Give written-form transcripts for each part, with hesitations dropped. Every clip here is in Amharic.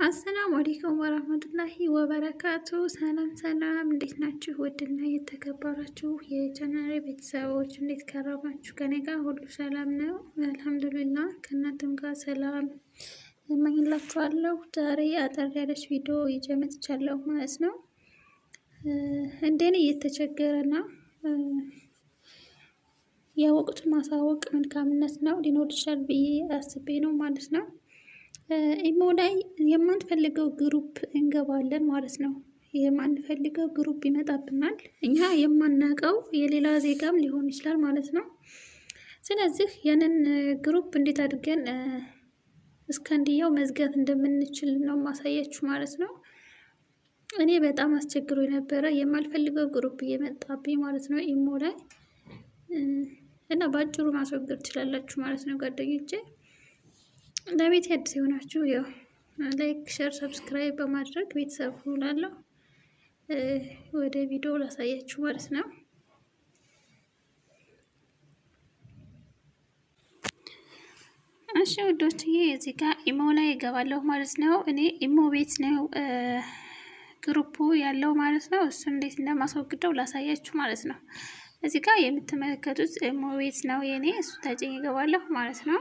አሰላሙ አለይኩም ወራህመቱላሂ ወበረካቱ። ሰላም ሰላም፣ እንዴት ናችሁ? ውድና የተከበራችሁ የቻናሌ ቤተሰቦች እንዴት ከረማችሁ? ከኔ ጋር ሁሉ ሰላም ነው አልሐምዱሊላህ። ከእናንተም ጋር ሰላም እመኝላችኋለሁ። ዛሬ አጠር ያለች ቪዲዮ ይዤ መጥቻለሁ ማለት ነው። እንደኔ እየተቸገረና የወቅቱን ማሳወቅ መልካምነት ነው ሊኖር ይችላል ብዬ አስቤ ነው ማለት ነው። ኢሞ ላይ የማንፈልገው ግሩፕ እንገባለን ማለት ነው። የማንፈልገው ግሩፕ ይመጣብናል፣ እኛ የማናውቀው የሌላ ዜጋም ሊሆን ይችላል ማለት ነው። ስለዚህ ያንን ግሩፕ እንዴት አድርገን እስከንዲያው መዝጋት እንደምንችል ነው ማሳያችሁ ማለት ነው። እኔ በጣም አስቸግሮ የነበረ የማልፈልገው ግሩፕ እየመጣብኝ ማለት ነው ኢሞ ላይ እና በአጭሩ ማስወገድ ትችላላችሁ ማለት ነው ጓደኞቼ። ለቤት አዲስ የሆናችሁ ያው ላይክ፣ ሼር፣ ሰብስክራይብ በማድረግ ቤተሰብ ሁናለሁ። ወደ ቪዲዮ ላሳያችሁ ማለት ነው። እሺ ውዶችዬ፣ እዚህ ጋር ኢሞ ላይ እገባለሁ ማለት ነው። እኔ ኢሞ ቤት ነው ግሩፑ ያለው ማለት ነው። እሱ እንዴት እንደማስወግደው ላሳያችሁ ማለት ነው። እዚህ ጋር የምትመለከቱት ኢሞ ቤት ነው የኔ። እሱ ታጭኝ እገባለሁ ማለት ነው።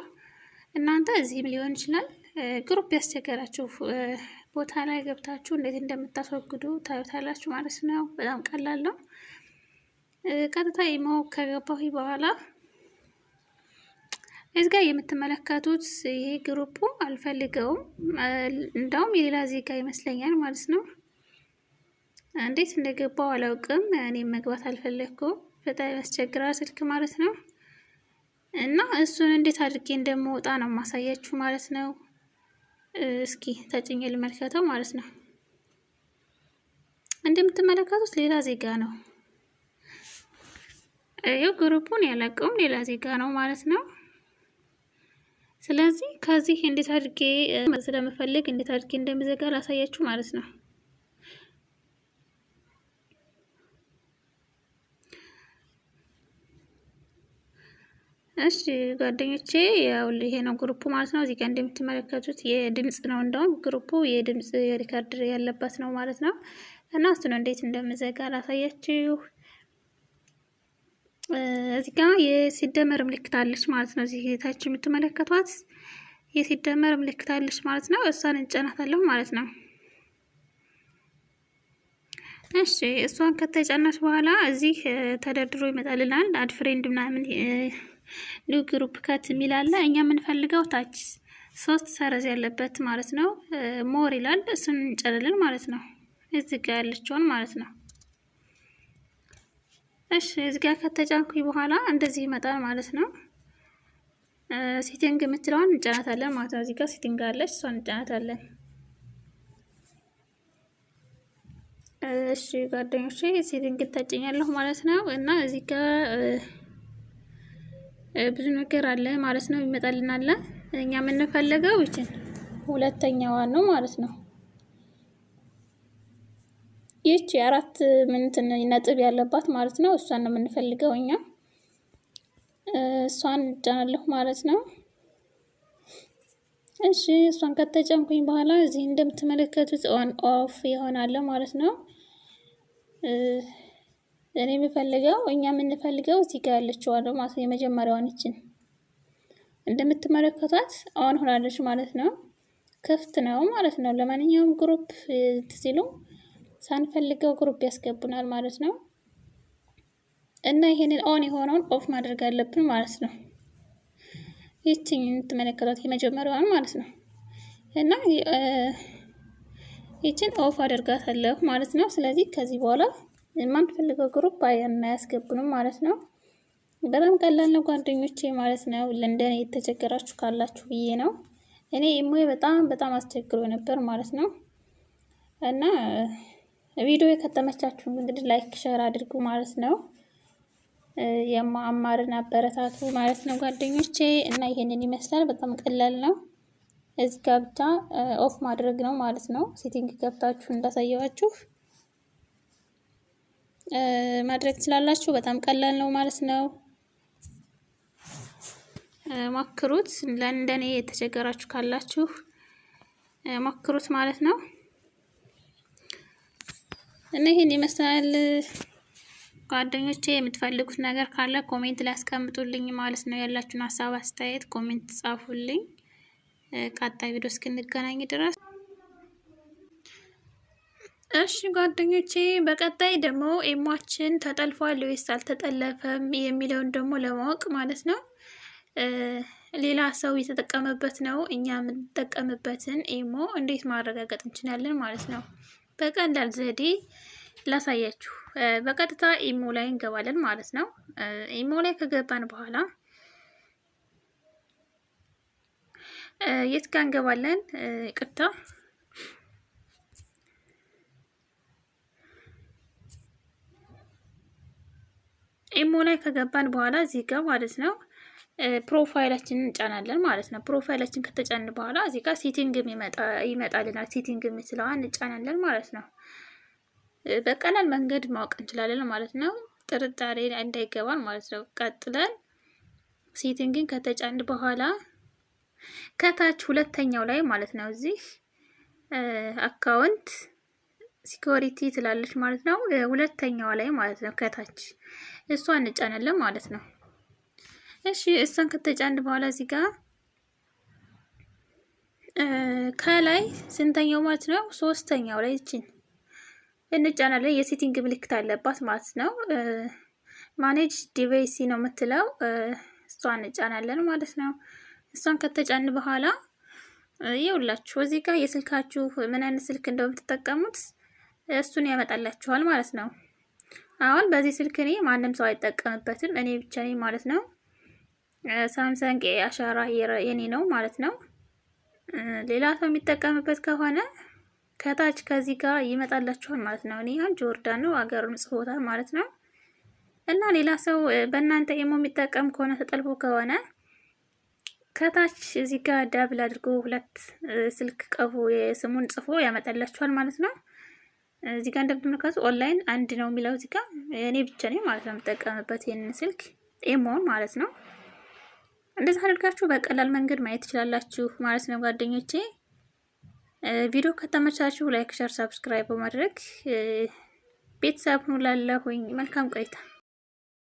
እናንተ እዚህም ሊሆን ይችላል ግሩፕ ያስቸገራችሁ ቦታ ላይ ገብታችሁ እንዴት እንደምታስወግዱ ታዩታላችሁ ማለት ነው። በጣም ቀላል ነው። ቀጥታ ኢሞ ከገባሁ በኋላ እዚህ ጋር የምትመለከቱት ይሄ ግሩፑ አልፈልገውም፣ እንደውም የሌላ ዜጋ ይመስለኛል ማለት ነው። እንዴት እንደገባው አላውቅም። እኔም መግባት አልፈለኩም። በጣም ያስቸግራል ስልክ ማለት ነው። እና እሱን እንዴት አድርጌ እንደምወጣ ነው ማሳያችሁ ማለት ነው። እስኪ ተጭኜ ልመልከተው ማለት ነው። እንደምትመለከቱት ሌላ ዜጋ ነው። ይኸው ግሩፑን ያለቀውም ሌላ ዜጋ ነው ማለት ነው። ስለዚህ ከዚህ እንዴት አድርጌ ስለምፈልግ እንዴት አድርጌ እንደምዘጋ ላሳያችሁ ማለት ነው። እሺ ጓደኞቼ፣ ያው ይሄ ነው ግሩፑ ማለት ነው። እዚህ ጋር እንደምትመለከቱት የድምጽ ነው፣ እንደውም ግሩፑ የድምጽ ሪካርድ ያለበት ነው ማለት ነው። እና እሱን እንዴት እንደምዘጋ ላሳያችሁ። እዚህ ጋር የሲደመር ምልክት አለች ማለት ነው። እዚህ ታች የምትመለከቷት የሲደመር ምልክት አለች ማለት ነው። እሷን እንጨናታለሁ ማለት ነው። እሺ እሷን ከተጫናች በኋላ እዚህ ተደርድሮ ይመጣልናል አድ ፍሬንድ ምናምን ኒው ግሩፕ ከት የሚል አለ። እኛ የምንፈልገው ታች 3 ሰረዝ ያለበት ማለት ነው። ሞር ይላል፣ እሱን እንጨርልን ማለት ነው። እዚህ ጋር ያለችውን ማለት ነው። እሺ እዚህ ጋር ከተጫንኩኝ በኋላ እንደዚህ ይመጣል ማለት ነው። ሴቲንግ የምትለውን እንጨናታለን ማለት ነው። እዚህ ጋር ሴቲንግ አለች፣ እሷን እንጨናታለን። እሺ ጓደኞቼ፣ ሴቲንግ ታጭኛለሁ ማለት ነው። እና እዚህ ጋር ብዙ ነገር አለ ማለት ነው። ይመጣልናል። እኛ የምንፈልገው ይችን ሁለተኛዋን ነው ማለት ነው። ይቺ 4 ነጥብ ያለባት ማለት ነው። እሷን ነው የምንፈልገው እኛ። እሷን ጫናለሁ ማለት ነው። እሺ እሷን ከተጨንኩኝ በኋላ እዚህ እንደምትመለከቱት ኦን ኦፍ ይሆናል ማለት ነው። እኔ የምፈልገው እኛ የምንፈልገው እዚህ ጋር ያለችው ነው ማለት የመጀመሪያዋን ይችን እንደምትመለከቷት አሁን ሆናለች ማለት ነው። ክፍት ነው ማለት ነው። ለማንኛውም ግሩፕ ሲሉ ሳንፈልገው ግሩፕ ያስገቡናል ማለት ነው። እና ይሄንን ኦን የሆነውን ኦፍ ማድረግ አለብን ማለት ነው። ይቺን የምትመለከቷት የመጀመሪያዋን ማለት ነው። እና ይቺን ኦፍ አደርጋታለሁ ማለት ነው። ስለዚህ ከዚህ በኋላ የማንፈልገው ግሩፕ አያስገቡንም ማለት ነው። በጣም ቀላል ነው ጓደኞቼ ማለት ነው። ለንደን የተቸገራችሁ ካላችሁ ብዬ ነው። እኔ ኢሞ በጣም አስቸግሮ ነበር ማለት ነው። እና ቪዲዮ ከተመቻችሁ እንግዲህ ላይክ ሼር አድርጉ ማለት ነው። የማማርን አበረታቱ ማለት ነው ጓደኞቼ። እና ይሄንን ይመስላል። በጣም ቀላል ነው። እዚህ ጋር ብቻ ኦፍ ማድረግ ነው ማለት ነው። ሴቲንግ ገብታችሁ እንዳሳየዋችሁ ማድረግ ትችላላችሁ። በጣም ቀላል ነው ማለት ነው። ሞክሩት። ለእንደኔ የተቸገራችሁ ካላችሁ ሞክሩት ማለት ነው። እና ይሄን ይመስላል ጓደኞቼ። የምትፈልጉት ነገር ካለ ኮሜንት ላይ አስቀምጡልኝ ማለት ነው። ያላችሁን ሀሳብ አስተያየት ኮሜንት ጻፉልኝ። ቀጣይ ቪዲዮ እስክንገናኝ ድረስ እሺ ጓደኞቼ፣ በቀጣይ ደግሞ ኢሟችን ተጠልፏል ወይስ አልተጠለፈም የሚለውን ደግሞ ለማወቅ ማለት ነው ሌላ ሰው የተጠቀመበት ነው እኛ የምንጠቀምበትን ኢሞ እንዴት ማረጋገጥ እንችላለን ማለት ነው። በቀላል ዘዴ ላሳያችሁ። በቀጥታ ኢሞ ላይ እንገባለን ማለት ነው። ኢሞ ላይ ከገባን በኋላ የት ጋር እንገባለን? ይቅርታ፣ ኢሞ ላይ ከገባን በኋላ እዚህ ጋር ማለት ነው ፕሮፋይላችንን እንጫናለን ማለት ነው። ፕሮፋይላችን ከተጫን በኋላ እዚህ ጋር ሴቲንግ ይመጣልናል። ሴቲንግ የምትለዋን እንጫናለን ማለት ነው። በቀላል መንገድ ማወቅ እንችላለን ማለት ነው። ጥርጣሬ እንዳይገባን ማለት ነው። ቀጥለን ሴቲንግን ከተጫን በኋላ ከታች ሁለተኛው ላይ ማለት ነው እዚህ አካውንት ሲኪዩሪቲ ትላለች ማለት ነው። ሁለተኛዋ ላይ ማለት ነው ከታች እሷን እንጫናለን ማለት ነው። እሺ እሷን ከተጫን በኋላ እዚህ ጋር ከላይ ስንተኛው ማለት ነው? ሶስተኛው ላይ እቺን እንጫናለን። የሴቲንግ ምልክት አለባት ማለት ነው። ማኔጅ ዲቫይስ ነው የምትለው እሷን እንጫናለን ማለት ነው። እሷን ከተጫን በኋላ ይኸውላችሁ እዚህ ጋር የስልካችሁ ምን አይነት ስልክ እንደምትጠቀሙት እሱን ያመጣላችኋል ማለት ነው። አሁን በዚህ ስልክ እኔ ማንም ሰው አይጠቀምበትም፣ እኔ ብቻ ነኝ ማለት ነው። ሳምሰንግ ኤ አሻራ የኔ ነው ማለት ነው። ሌላ ሰው የሚጠቀምበት ከሆነ ከታች ከዚህ ጋር ይመጣላችኋል ማለት ነው። እኔ አሁን ጆርዳን ነው አገሩን ጽፎታል ማለት ነው። እና ሌላ ሰው በእናንተ ኢሞ የሚጠቀም ከሆነ ተጠልፎ ከሆነ ከታች እዚህ ጋር ዳብል አድርጎ ሁለት ስልክ ቀፎ የስሙን ጽፎ ያመጣላችኋል ማለት ነው። እዚህ ጋር እንደምትመለከቱ ኦንላይን አንድ ነው የሚለው እዚህ ጋር እኔ ብቻ ነኝ ማለት ነው የምጠቀምበት ይሄንን ስልክ ኢሞን ማለት ነው። እንደዛ አድርጋችሁ በቀላል መንገድ ማየት ትችላላችሁ ማለት ነው ጓደኞቼ። ቪዲዮ ከተመቻችሁ ላይክ፣ ሸር፣ ሰብስክራይብ በማድረግ ቤተሰብ ሁኑ። ላለሁኝ መልካም ቆይታ